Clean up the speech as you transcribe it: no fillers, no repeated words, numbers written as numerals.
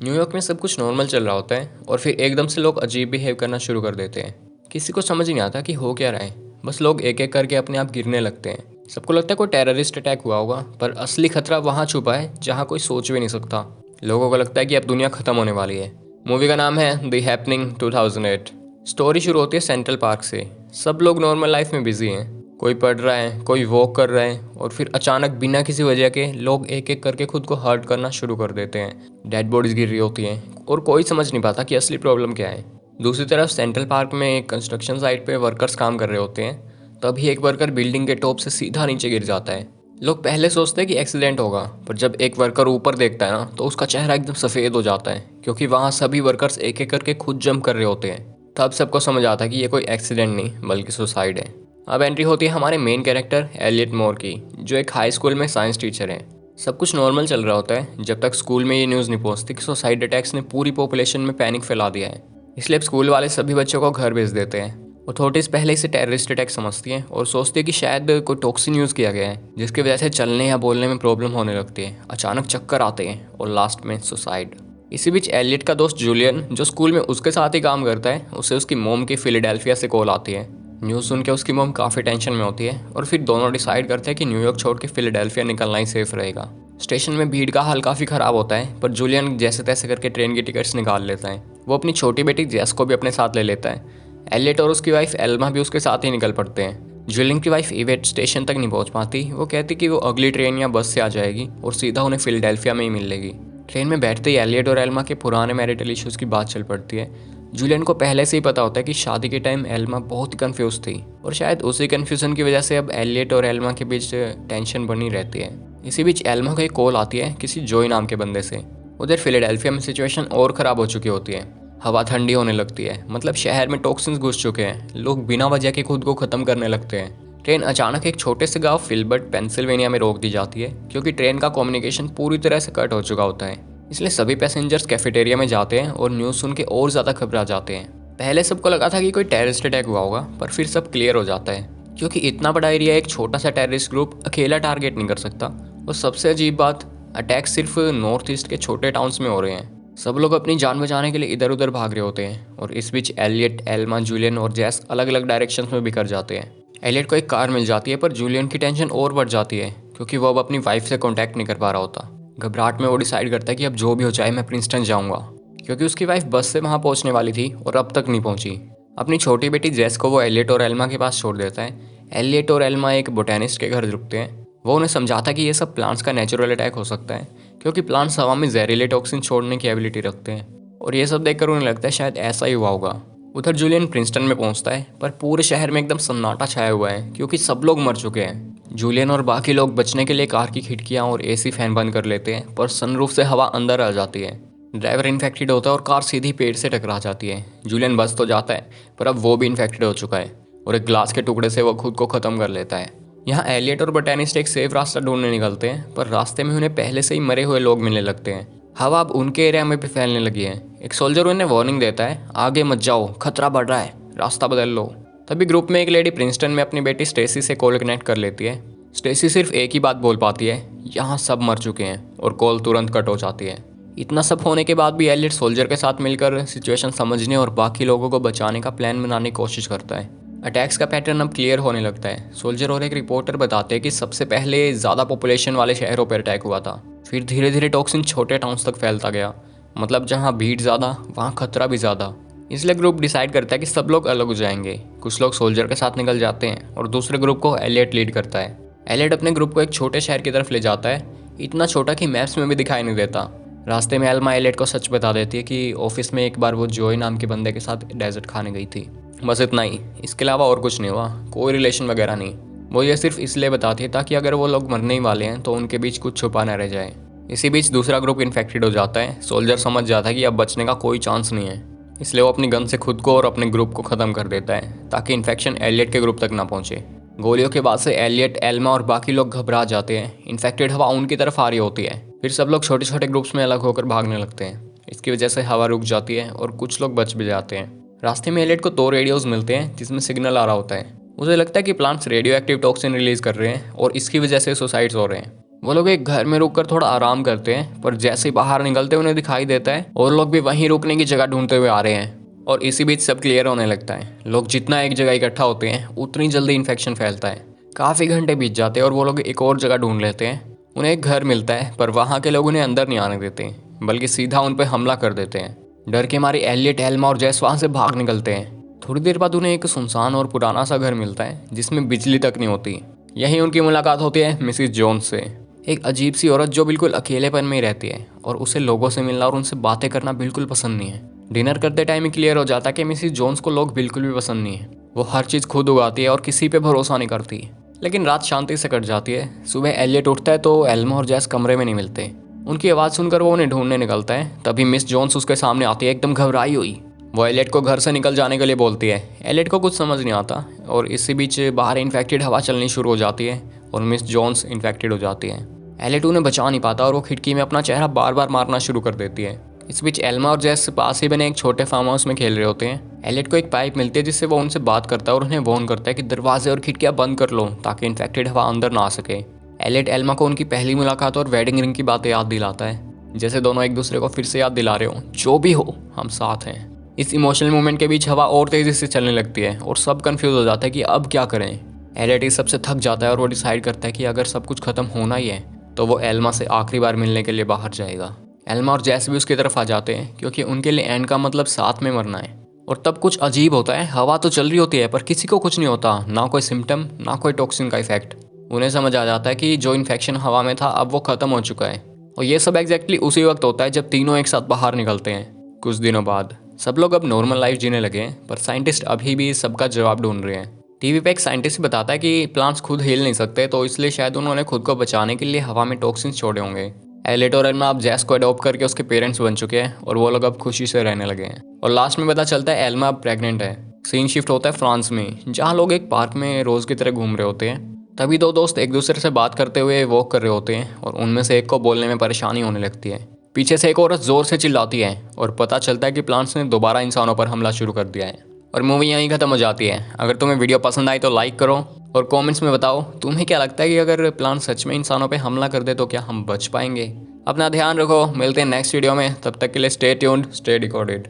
New York में सब कुछ नॉर्मल चल रहा होता है और फिर एकदम से लोग अजीब बिहेव करना शुरू कर देते हैं। किसी को समझ नहीं आता कि हो क्या रहा है। बस लोग एक एक करके अपने आप गिरने लगते हैं। सबको लगता है कोई टेररिस्ट अटैक हुआ होगा, पर असली खतरा वहाँ छुपा है जहाँ कोई सोच भी नहीं सकता। लोगों को लगता है कि अब दुनिया खत्म होने वाली है। मूवी का नाम है द हैपनिंग 2008। स्टोरी शुरू होती है सेंट्रल पार्क से। सब लोग नॉर्मल लाइफ में बिजी हैं। कोई पढ़ रहा है, कोई वॉक कर रहा है, और फिर अचानक बिना किसी वजह के लोग एक एक करके खुद को हर्ट करना शुरू कर देते हैं। डेड बॉडीज गिर रही होती हैं और कोई समझ नहीं पाता कि असली प्रॉब्लम क्या है। दूसरी तरफ सेंट्रल पार्क में एक कंस्ट्रक्शन साइट पे वर्कर्स काम कर रहे होते हैं। तभी एक वर्कर बिल्डिंग के टॉप से सीधा नीचे गिर जाता है। लोग पहले सोचते हैं कि एक्सीडेंट होगा, पर जब एक वर्कर ऊपर देखता है ना, तो उसका चेहरा एकदम सफ़ेद हो जाता है, क्योंकि वहाँ सभी वर्कर्स एक एक करके खुद जंप कर रहे होते हैं। तब सबको समझ आता है कि ये कोई एक्सीडेंट नहीं बल्कि सुसाइड है। अब एंट्री होती है हमारे मेन कैरेक्टर एलियट मोर की, जो एक हाई स्कूल में साइंस टीचर है। सब कुछ नॉर्मल चल रहा होता है जब तक स्कूल में ये न्यूज़ नहीं पहुंचती कि सुसाइड अटैक्स ने पूरी पॉपुलेशन में पैनिक फैला दिया है। इसलिए अब स्कूल वाले सभी बच्चों को घर भेज देते हैं। अथॉरिटीज़ पहले इसे टेररिस्ट अटैक समझती हैं और सोचती है कि शायद कोई टॉक्सिन यूज़ किया गया है, जिसकी वजह से चलने या बोलने में प्रॉब्लम होने लगती है। अचानक चक्कर आते हैं और लास्ट में सुसाइड। इसी बीच एलियट का दोस्त जूलियन, जो स्कूल में उसके साथ ही काम करता है, उसे उसकी मोम की फिलाडेल्फिया से कॉल आती है। न्यूज़ सुन के उसकी मोम काफ़ी टेंशन में होती है और फिर दोनों डिसाइड करते हैं कि न्यूयॉर्क छोड़ के फिलाडेल्फिया निकलना ही सेफ रहेगा। स्टेशन में भीड़ का हाल काफ़ी ख़राब होता है, पर जूलियन जैसे तैसे करके ट्रेन की टिकट्स निकाल लेता है। वो अपनी छोटी बेटी जेस को भी अपने साथ ले लेता है। एलियट और उसकी वाइफ एल्मा भी उसके साथ ही निकल पड़ते हैं। जूलियन की वाइफ इवेट स्टेशन तक नहीं पहुंच पाती। वो कहती कि वो अगली ट्रेन या बस से आ जाएगी और सीधा उन्हें फिलाडेल्फिया में ही मिल लेगी। ट्रेन में बैठते ही एलियट और एल्मा के पुराने मैरिटल इश्यूज़ की बात चल पड़ती है। जूलियन को पहले से ही पता होता है कि शादी के टाइम एल्मा बहुत ही कंफ्यूज थी, और शायद उसी कन्फ्यूजन की वजह से अब एलियट और एल्मा के बीच टेंशन बनी रहती है। इसी बीच एल्मा को एक कॉल आती है किसी जॉय नाम के बंदे से। उधर फिलाडेल्फिया में सिचुएशन और ख़राब हो चुकी होती है। हवा ठंडी होने लगती है, मतलब शहर में टॉक्सिन्स घुस चुके हैं। लोग बिना वजह के खुद को ख़त्म करने लगते हैं। ट्रेन अचानक एक छोटे से गांव फिलबर्ट पेंसिल्वेनिया में रोक दी जाती है, क्योंकि ट्रेन का कम्युनिकेशन पूरी तरह से कट हो चुका होता है। इसलिए सभी पैसेंजर्स कैफेटेरिया में जाते हैं और न्यूज़ सुन के और ज़्यादा घबरा जाते हैं। पहले सबको लगा था कि कोई टेररिस्ट अटैक हुआ होगा, पर फिर सब क्लियर हो जाता है, क्योंकि इतना बड़ा एरिया एक छोटा सा टेररिस्ट ग्रुप अकेला टारगेट नहीं कर सकता। और सबसे अजीब बात, अटैक सिर्फ नॉर्थ ईस्ट के छोटे टाउन्स में हो रहे हैं। सब लोग अपनी जान बचाने के लिए इधर उधर भाग रहे होते हैं, और इस बीच एलियट, एल्मा, जूलियन और जैस अलग अलग डायरेक्शंस में बिखर जाते हैं। एलियट को एक कार मिल जाती है, पर जूलियन की टेंशन और बढ़ जाती है, क्योंकि वो अब अपनी वाइफ से कॉन्टैक्ट नहीं कर पा रहा होता। घबराहट में वो डिसाइड करता है कि अब जो भी हो जाए मैं प्रिंसटन जाऊंगा, क्योंकि उसकी वाइफ बस से वहाँ पहुँचने वाली थी और अब तक नहीं पहुँची। अपनी छोटी बेटी जेस को वो एलियट और एल्मा के पास छोड़ देता है। एलियट और एल्मा एक बोटेनिस्ट के घर रुकते हैं। वो उन्हें समझाता है कि ये सब प्लांट्स का नेचुरल अटैक हो सकता है, क्योंकि प्लांट्स हवा में जहरीले टॉक्सिन छोड़ने की एबिलिटी रखते हैं। और ये सब देखकर उन्हें लगता है शायद ऐसा ही हुआ होगा। उधर जूलियन प्रिंसटन में पहुंचता है, पर पूरे शहर में एकदम सन्नाटा छाया हुआ है, क्योंकि सब लोग मर चुके हैं। जूलियन और बाकी लोग बचने के लिए कार की खिड़कियां और एसी फैन बंद कर लेते हैं, पर सनरूफ से हवा अंदर आ जाती है। ड्राइवर इन्फेक्टेड होता है और कार सीधी पेड़ से टकरा जाती है। जूलियन बच तो जाता है, पर अब वो भी इन्फेक्टेड हो चुका है, और एक ग्लास के टुकड़े से वो खुद को ख़त्म कर लेता है। यहाँ एलियट और बोटेनिस्ट एक सेफ रास्ता ढूंढने निकलते हैं, पर रास्ते में उन्हें पहले से ही मरे हुए लोग मिलने लगते हैं। हवा अब उनके एरिया में भी फैलने लगी है। एक सोल्जर उन्हें वार्निंग देता है, आगे मत जाओ, खतरा बढ़ रहा है, रास्ता बदल लो। तभी ग्रुप में एक लेडी प्रिंसटन में अपनी बेटी स्टेसी से कॉल कनेक्ट कर लेती है। स्टेसी सिर्फ एक ही बात बोल पाती है, यहाँ सब मर चुके हैं, और कॉल तुरंत कट हो जाती है। इतना सब होने के बाद भी एलियट सोल्जर के साथ मिलकर सिचुएशन समझने और बाकी लोगों को बचाने का प्लान बनाने की कोशिश करता है। अटैक्स का पैटर्न अब क्लियर होने लगता है। सोल्जर और एक रिपोर्टर बताते हैं कि सबसे पहले ज़्यादा पॉपुलेशन वाले शहरों पर अटैक हुआ था, फिर धीरे धीरे टॉक्सिन छोटे टाउन्स तक फैलता गया। मतलब जहाँ भीड़ ज़्यादा वहाँ खतरा भी ज़्यादा। इसलिए ग्रुप डिसाइड करता है कि सब लोग अलग हो जाएंगे। कुछ लोग सोल्जर के साथ निकल जाते हैं और दूसरे ग्रुप को एलियट लीड करता है। एलियट अपने ग्रुप को एक छोटे शहर की तरफ ले जाता है, इतना छोटा कि मैप्स में भी दिखाई नहीं देता। रास्ते में एल्मा एलियट को सच बता देती है कि ऑफिस में एक बार वो जॉय नाम के बंदे के साथ डेजर्ट खाने गई थी। बस इतना ही, इसके अलावा और कुछ नहीं हुआ, कोई रिलेशन वगैरह नहीं। वो ये सिर्फ इसलिए बताती है ताकि अगर वो लोग मरने ही वाले हैं तो उनके बीच कुछ छुपा न रह जाए। इसी बीच दूसरा ग्रुप इन्फेक्टेड हो जाता है। सोल्जर समझ जाता है कि अब बचने का कोई चांस नहीं है, इसलिए वो अपनी गन से खुद को और अपने ग्रुप को ख़त्म कर देता है, ताकि इन्फेक्शन एलियट के ग्रुप तक ना पहुंचे। गोलियों के बाद से एलियट, एल्मा और बाकी लोग घबरा जाते हैं। इन्फेक्टेड हवा उनकी तरफ आ रही होती है। फिर सब लोग छोटे छोटे ग्रुप्स में अलग होकर भागने लगते हैं। इसकी वजह से हवा रुक जाती है और कुछ लोग बच भी जाते हैं। रास्ते में एलियट को 2 रेडियोज मिलते हैं जिसमें सिग्नल आ रहा होता है। उसे लगता है कि plants radio active toxin release कर रहे हैं और इसकी वजह से सुसाइड्स हो रहे हैं। वो लोग एक घर में रुककर थोड़ा आराम करते हैं, पर जैसे ही बाहर निकलते उन्हें दिखाई देता है और लोग भी वहीं रुकने की जगह ढूंढते हुए आ रहे हैं। और इसी बीच सब क्लियर होने लगता है। लोग जितना एक जगह इकट्ठा होते हैं उतनी जल्दी इन्फेक्शन फैलता है। काफ़ी घंटे बीत जाते हैं और वो लोग एक और जगह ढूंढ लेते हैं। उन्हें एक घर मिलता है, पर वहाँ के लोग उन्हें अंदर नहीं आने देते, बल्कि सीधा उन पर हमला कर देते हैं। डर के मारे एलियट, एल्मा और जैस वहाँ से भाग निकलते हैं। थोड़ी देर बाद उन्हें एक सुनसान और पुराना सा घर मिलता है जिसमें बिजली तक नहीं होती। यहीं उनकी मुलाकात होती है मिसिस जोन्स से, एक अजीब सी औरत जो बिल्कुल अकेलेपन में ही रहती है और उसे लोगों से मिलना और उनसे बातें करना बिल्कुल पसंद नहीं है। डिनर करते टाइम ही क्लियर हो जाता है कि मिसिस जोन्स को लोग बिल्कुल भी पसंद नहीं है। वो हर चीज़ खुद उगाती है और किसी पे भरोसा नहीं करती। लेकिन रात शांति से कट जाती है। सुबह एलियट उठता है तो एल्मा और जैस कमरे में नहीं मिलते। उनकी आवाज़ सुनकर वो उन्हें ढूंढने निकलता है। तभी मिस जोन्स उसके सामने आती है, एकदम घबराई हुई। वो एलियट को घर से निकल जाने के लिए बोलती है। एलियट को कुछ समझ नहीं आता और इसी बीच बाहर इन्फेक्टेड हवा चलनी शुरू हो जाती है और मिस जोन्स इन्फेक्टेड हो जाती है। एलियट उन्हें बचा नहीं पाता और वो खिड़की में अपना चेहरा बार बार मारना शुरू कर देती है। इस बीच एल्मा और जैस पास ही बने एक छोटे फार्म हाउस में खेल रहे होते हैं। एलियट को एक पाइप मिलती है जिससे वो उनसे बात करता है और उन्हें वार्न करता है कि दरवाजे और खिड़कियां बंद कर लो ताकि इन्फेक्टेड हवा अंदर ना आ सके। एलियट एल्मा को उनकी पहली मुलाकात और वेडिंग रिंग की बातें याद दिलाता है, जैसे दोनों एक दूसरे को फिर से याद दिला रहे हो, जो भी हो हम साथ हैं। इस इमोशनल मोमेंट के बीच हवा और तेजी से चलने लगती है और सब कंफ्यूज हो जाता है कि अब क्या करें। एलियट इस सबसे थक जाता है और वो डिसाइड करता है कि अगर सब कुछ खत्म होना ही है तो वो एल्मा से आखिरी बार मिलने के लिए बाहर जाएगा। एल्मा और जैस भी उसकी तरफ आ जाते हैं क्योंकि उनके लिए एंड का मतलब साथ में मरना है। और तब कुछ अजीब होता है। हवा तो चल रही होती है पर किसी को कुछ नहीं होता, ना कोई सिम्टम, ना कोई टॉक्सिन का इफेक्ट। उन्हें समझ आ जाता है कि जो इन्फेक्शन हवा में था अब वो खत्म हो चुका है। और ये सब एग्जैक्टली उसी वक्त होता है जब तीनों एक साथ बाहर निकलते हैं। कुछ दिनों बाद सब लोग अब नॉर्मल लाइफ जीने लगे हैं, पर साइंटिस्ट अभी भी सबका जवाब ढूंढ रहे हैं। टीवी पे एक साइंटिस्ट बताता है कि प्लांट्स खुद हिल नहीं सकते, तो इसलिए शायद उन्होंने खुद को बचाने के लिए हवा में टॉक्सिन्स छोड़े होंगे। एलियट और एल्मा अब जैस को अडॉप्ट करके उसके पेरेंट्स बन चुके हैं और वो लोग अब खुशी से रहने लगे हैं। और लास्ट में पता चलता है एल्मा अब प्रेग्नेंट है। सीन शिफ्ट होता है फ्रांस में, जहाँ लोग एक पार्क में रोज की तरह घूम रहे होते हैं। तभी दो दोस्त एक दूसरे से बात करते हुए वॉक कर रहे होते हैं और उनमें से एक को बोलने में परेशानी होने लगती है। पीछे से एक औरत जोर से चिल्लाती है और पता चलता है कि प्लांट्स ने दोबारा इंसानों पर हमला शुरू कर दिया है। और मूवी यहीं खत्म हो जाती है। अगर तुम्हें वीडियो पसंद आई तो लाइक करो और कमेंट्स में बताओ तुम्हें क्या लगता है कि अगर प्लांट सच में इंसानों पे हमला कर दे तो क्या हम बच पाएंगे। अपना ध्यान रखो, मिलते हैं नेक्स्ट वीडियो में। तब तक के लिए स्टे ट्यून्ड, स्टे डिकोडेड।